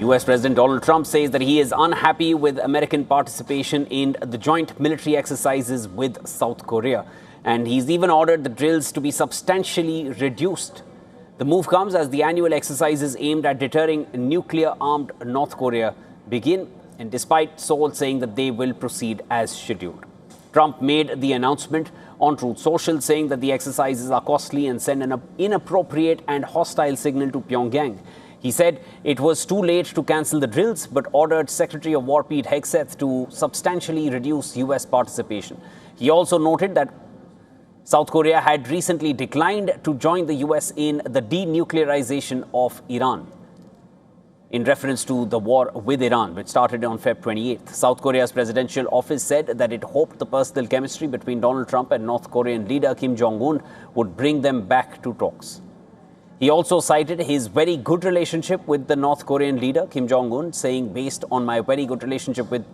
U.S. President Donald Trump says that he is unhappy with American participation in the joint military exercises with South Korea. And he's even ordered the drills to be substantially reduced. The move comes as the annual exercises aimed at deterring nuclear-armed North Korea begin, and despite Seoul saying that they will proceed as scheduled. Trump made the announcement on Truth Social, saying that the exercises are costly and send an inappropriate and hostile signal to Pyongyang. He said it was too late to cancel the drills, but ordered Secretary of War Pete Hegseth to substantially reduce U.S. participation. He also noted that South Korea had recently declined to join the U.S. in the denuclearization of Iran, in reference to the war with Iran, which started on February 28th. South Korea's presidential office said that it hoped the personal chemistry between Donald Trump and North Korean leader Kim Jong Un would bring them back to talks. He also cited his very good relationship with the North Korean leader, Kim Jong Un, saying, based on my very good relationship with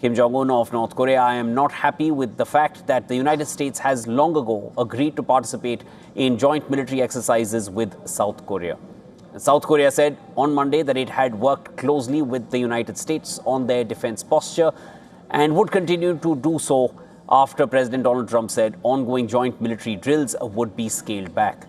Kim Jong Un of North Korea, I am not happy with the fact that the United States has long ago agreed to participate in joint military exercises with South Korea. South Korea said on Monday that it had worked closely with the United States on their defense posture and would continue to do so after President Donald Trump said ongoing joint military drills would be scaled back.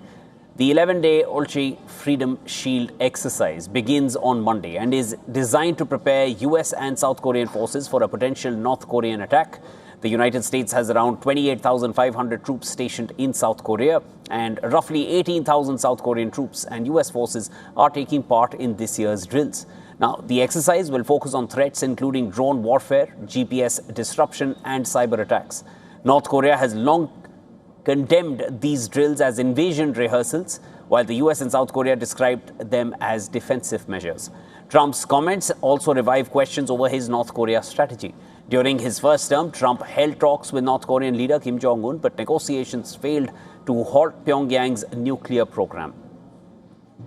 The 11-day Olche Freedom Shield exercise begins on Monday and is designed to prepare U.S. and South Korean forces for a potential North Korean attack. The United States has around 28,500 troops stationed in South Korea, and roughly 18,000 South Korean troops and U.S. forces are taking part in this year's drills. Now, the exercise will focus on threats including drone warfare, GPS disruption, and cyber attacks. North Korea has long condemned these drills as invasion rehearsals, while the U.S. and South Korea described them as defensive measures. Trump's comments also revive questions over his North Korea strategy. During his first term, Trump held talks with North Korean leader Kim Jong Un, but negotiations failed to halt Pyongyang's nuclear program.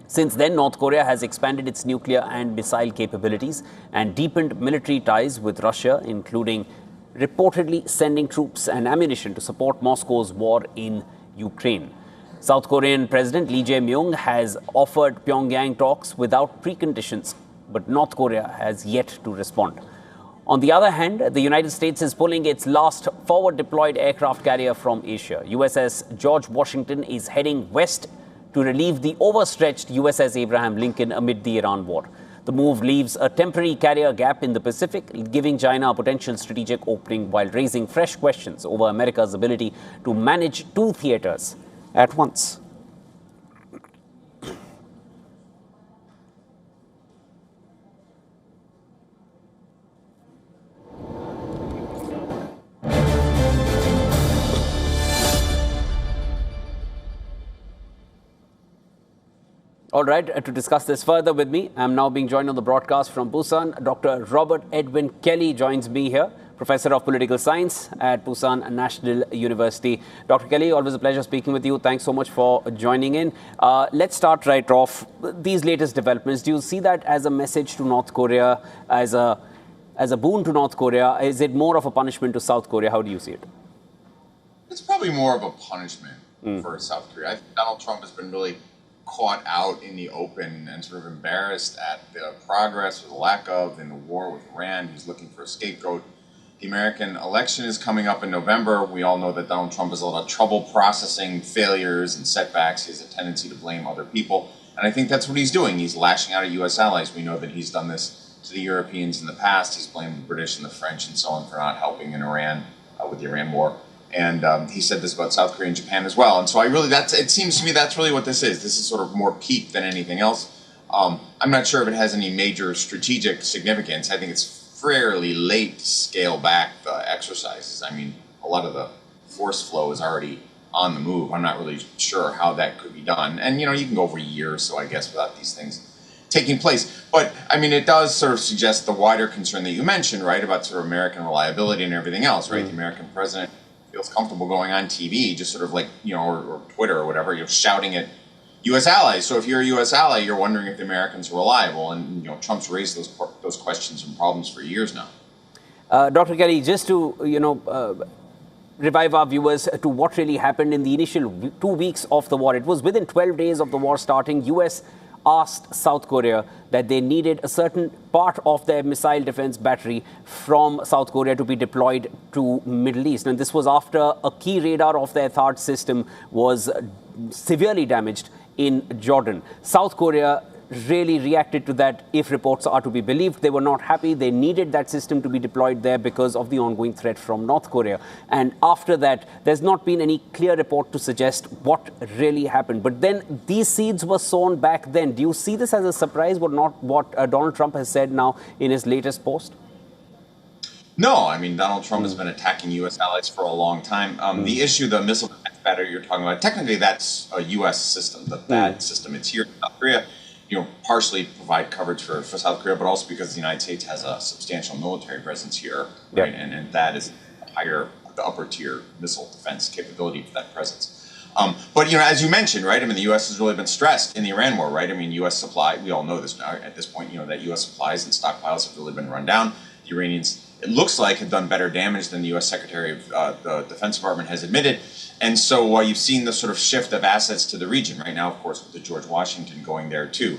Since then, North Korea has expanded its nuclear and missile capabilities and deepened military ties with Russia, including reportedly sending troops and ammunition to support Moscow's war in Ukraine. South Korean President Lee Jae-myung has offered Pyongyang talks without preconditions, but North Korea has yet to respond. On the other hand, the United States is pulling its last forward-deployed aircraft carrier from Asia. USS George Washington is heading west to relieve the overstretched USS Abraham Lincoln amid the Iran war. The move leaves a temporary carrier gap in the Pacific, giving China a potential strategic opening while raising fresh questions over America's ability to manage two theaters at once. All right, to discuss this further with me, I'm now being joined on the broadcast from Busan. Dr. Robert Edwin Kelly joins me here, Professor of Political Science at Busan National University. Dr. Kelly, always a pleasure speaking with you. Thanks so much for joining in. Let's start right off. These latest developments, do you see that as a message to North Korea, as a boon to North Korea? Is it more of a punishment to South Korea? How do you see it? It's probably more of a punishment for South Korea. I think Donald Trump has been really caught out in the open and sort of embarrassed at the progress or the lack of in the war with Iran. He's looking for a scapegoat. The American election is coming up in November. We all know that Donald Trump has a lot of trouble processing failures and setbacks. He has a tendency to blame other people. And I think that's what he's doing. He's lashing out at U.S. allies. We know that he's done this to the Europeans in the past. He's blamed the British and the French and so on for not helping in Iran with the Iran war. And he said this about South Korea and Japan as well. And so it seems to me that's really what this is. This is sort of more peak than anything else. I'm not sure if it has any major strategic significance. I think it's fairly late to scale back the exercises. I mean, a lot of the force flow is already on the move. I'm not really sure how that could be done. And, you know, you can go over a year or so, I guess, without these things taking place. But, I mean, it does sort of suggest the wider concern that you mentioned, right, about sort of American reliability and everything else, right? The American president feels comfortable going on TV, just sort of like, you know, or Twitter or whatever, you're shouting at U.S. allies. So if you're a U.S. ally, you're wondering if the Americans are reliable. And, you know, Trump's raised those questions and problems for years now. Dr. Kelly, just to, revive our viewers to what really happened in the initial 2 weeks of the war. It was within 12 days of the war starting. U.S. asked South Korea that they needed a certain part of their missile defense battery from South Korea to be deployed to Middle East. And this was after a key radar of their THAAD system was severely damaged in Jordan. South Korea really reacted to that. If reports are to be believed, they were not happy. They needed that system to be deployed there because of the ongoing threat from North Korea. And after that, there's not been any clear report to suggest what really happened. But then these seeds were sown back then. Do you see this as a surprise, what Donald Trump has said now in his latest post? No, I mean, Donald Trump has been attacking U.S. allies for a long time. The issue, the missile defense battery you're talking about, technically that's a U.S. system, the THAAD system. It's here in South Korea. Partially provide coverage for South Korea, but also because the United States has a substantial military presence here, right? And that is the upper tier missile defense capability for that presence. But as you mentioned, right? I mean, the U.S. has really been stressed in the Iran war, right? I mean, U.S. supply, we all know this now at this point, that U.S. supplies and stockpiles have really been run down. The Iranians, it looks like, have done better damage than the U.S. Secretary of the Defense Department has admitted. And so you've seen the sort of shift of assets to the region right now, of course, with the George Washington going there too.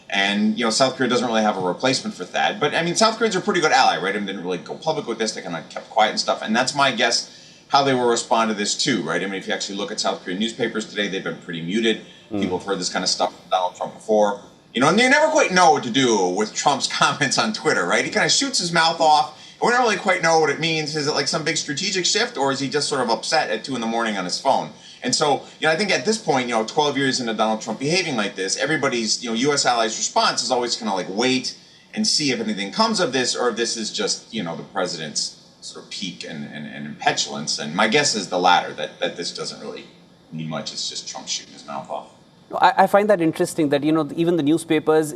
And South Korea doesn't really have a replacement for THAAD. But I mean, South Koreans are a pretty good ally, right? I mean, they didn't really go public with this. They kind of kept quiet and stuff. And that's my guess how they will respond to this too, right? I mean, if you actually look at South Korean newspapers today, they've been pretty muted. People have heard this kind of stuff from Donald Trump before. And they never quite know what to do with Trump's comments on Twitter, right? He kind of shoots his mouth off. We don't really quite know what it means. Is it like some big strategic shift, or is he just sort of upset at 2 a.m. on his phone? And so, I think at this point, 12 years into Donald Trump behaving like this, everybody's, U.S. allies' response is always kind of like wait and see if anything comes of this, or if this is just, the president's sort of peak and petulance. And my guess is the latter, that this doesn't really mean much. It's just Trump shooting his mouth off. I find that interesting that, even the newspapers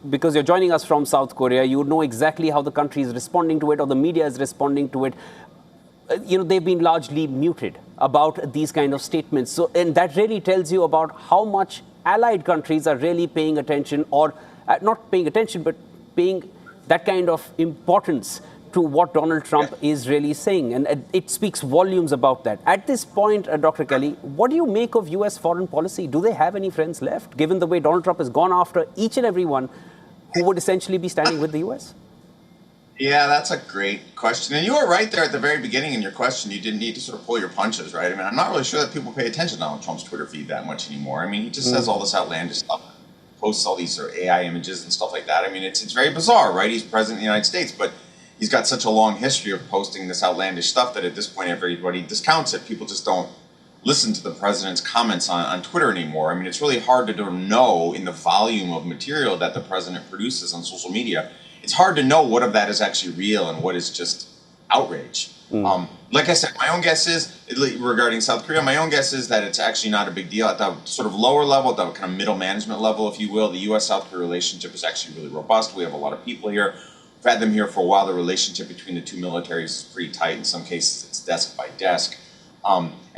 because you're joining us from South Korea, you know exactly how the country is responding to it or the media is responding to it. They've been largely muted about these kind of statements. So, and that really tells you about how much allied countries are really paying attention or not paying attention, but paying that kind of importance to what Donald Trump is really saying. And it speaks volumes about that. At this point, Dr. Kelly, what do you make of U.S. foreign policy? Do they have any friends left, given the way Donald Trump has gone after each and every one who would essentially be standing with the U.S.? Yeah, that's a great question. And you were right there at the very beginning in your question. You didn't need to sort of pull your punches, right? I mean, I'm not really sure that people pay attention to Donald Trump's Twitter feed that much anymore. I mean, he just says all this outlandish stuff, posts all these sort of AI images and stuff like that. I mean, it's very bizarre, right? He's president of the United States, but he's got such a long history of posting this outlandish stuff that at this point everybody discounts it. People just don't listen to the president's comments on Twitter anymore. I mean, it's really hard to know in the volume of material that the president produces on social media. It's hard to know what of that is actually real and what is just outrage. Like I said, my own guess is, regarding South Korea, my own guess is that it's actually not a big deal. At the sort of lower level, at the kind of middle management level, if you will, the U.S.-South Korea relationship is actually really robust. We have a lot of people here. We've had them here for a while. The relationship between the two militaries is pretty tight. In some cases, it's desk by desk.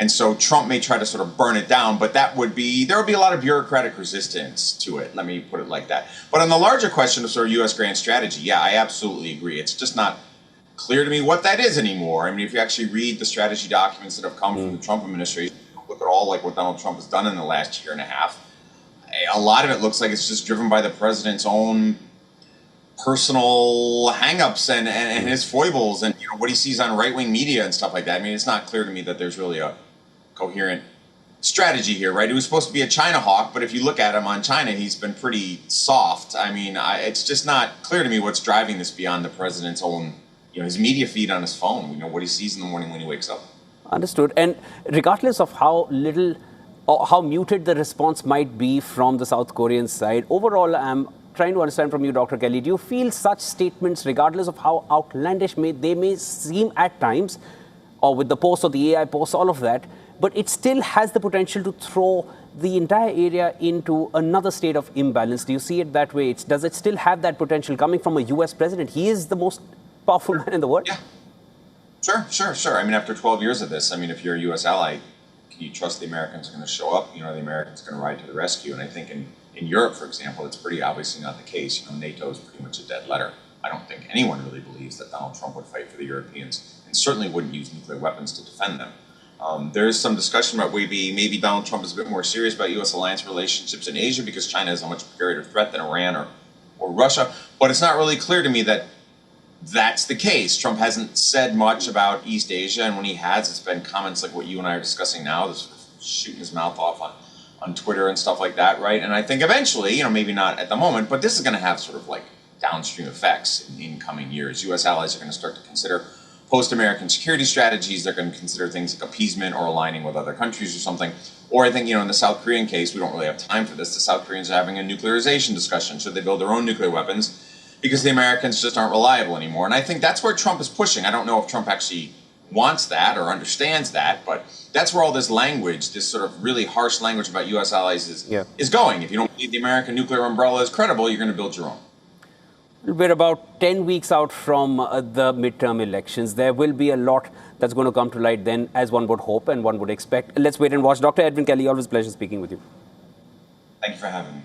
And so Trump may try to sort of burn it down, but there would be a lot of bureaucratic resistance to it. Let me put it like that. But on the larger question of sort of U.S. grand strategy, yeah, I absolutely agree. It's just not clear to me what that is anymore. I mean, if you actually read the strategy documents that have come from the Trump administration, look at all like what Donald Trump has done in the last year and a half, a lot of it looks like it's just driven by the president's own personal hang-ups and his foibles and what he sees on right-wing media and stuff like that. I mean, it's not clear to me that there's really a coherent strategy here, right? He was supposed to be a China hawk, but if you look at him on China, he's been pretty soft. I mean, it's just not clear to me what's driving this beyond the president's own, his media feed on his phone, what he sees in the morning when he wakes up. Understood. And regardless of how little or how muted the response might be from the South Korean side, overall, I'm trying to understand from you, Dr. Kelly, do you feel such statements, regardless of how outlandish they may seem at times, or with the posts or the AI posts, all of that, but it still has the potential to throw the entire area into another state of imbalance? Do you see it that way? Does it still have that potential coming from a U.S. president? He is the most powerful man in the world. Yeah, sure. I mean, after 12 years of this, I mean, if you're a U.S. ally, can you trust the Americans are going to show up? The Americans are going to ride to the rescue. And I think in Europe, for example, it's pretty obviously not the case. NATO is pretty much a dead letter. I don't think anyone really believes that Donald Trump would fight for the Europeans and certainly wouldn't use nuclear weapons to defend them. There is some discussion about maybe Donald Trump is a bit more serious about U.S. alliance relationships in Asia because China is a much greater threat than Iran or Russia. But it's not really clear to me that that's the case. Trump hasn't said much about East Asia, and when he has, it's been comments like what you and I are discussing now, this sort of shooting his mouth off on Twitter and stuff like that, right? And I think eventually, maybe not at the moment, but this is going to have sort of like downstream effects in coming years. U.S. allies are going to start to consider post-American security strategies. They're going to consider things like appeasement or aligning with other countries or something. Or I think, in the South Korean case, we don't really have time for this. The South Koreans are having a nuclearization discussion. Should they build their own nuclear weapons? Because the Americans just aren't reliable anymore. And I think that's where Trump is pushing. I don't know if Trump actually wants that or understands that, but that's where all this language, this sort of really harsh language about U.S. allies is going. If you don't believe the American nuclear umbrella is credible, you're going to build your own. We're about 10 weeks out from the midterm elections. There will be a lot that's going to come to light then, as one would hope and one would expect. Let's wait and watch. Dr. Edwin Kelly, always a pleasure speaking with you. Thank you for having me.